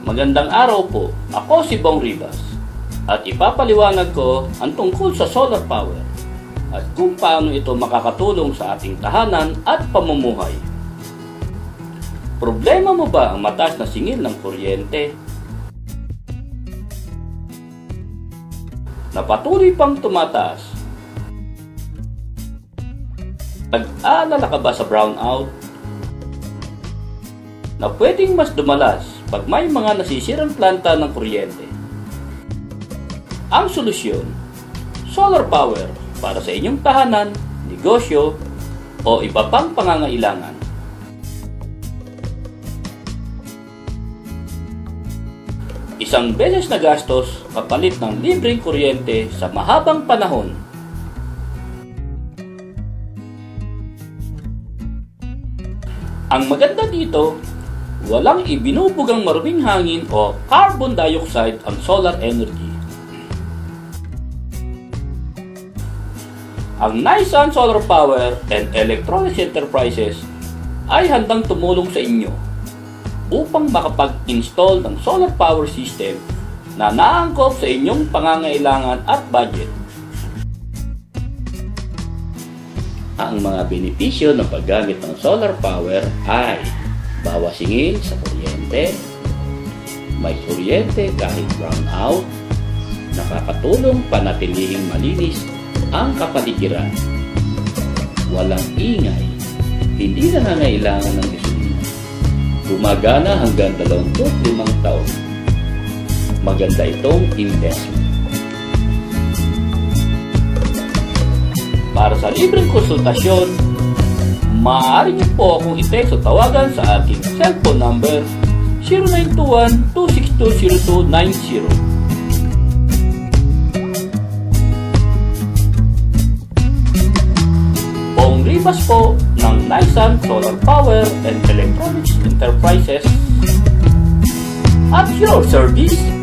Magandang araw po, ako si Bong Rivas at ipapaliwanag ko ang tungkol sa solar power at kung paano ito makakatulong sa ating tahanan at pamumuhay. Problema mo ba ang mataas na singil ng kuryente? Na patuloy pang tumataas? Nag-aalala ka ba sa brownout? Na pwedeng mas dumalas pag may mga nasisirang planta ng kuryente. Ang solusyon, solar power para sa inyong tahanan, negosyo, o iba pang pangangailangan. Isang beses na gastos kapalit ng libreng kuryente sa mahabang panahon. Ang maganda dito, walang ibinubugang maruming hangin o carbon dioxide ang solar energy. Ang Nissan Solar Power and Electronics Enterprises ay handang tumulong sa inyo upang makapag-install ng solar power system na naangkop sa inyong pangangailangan at budget. Ang mga benepisyo ng paggamit ng solar power ay bawas singil sa kuryente, may kuryente kahit brownout, nakakatulong panatilihing malinis ang kapaligiran, walang ingay, hindi na nangailangan ng gasolina, gumagana hanggang 25 taon. Maganda itong investment. Para sa libreng konsultasyon, maaari niyo po akong i-text o tawagan sa aking cellphone number 0921-2620290. Bong Rivas po ng Nissan Solar Power and Electronics Enterprises at your service.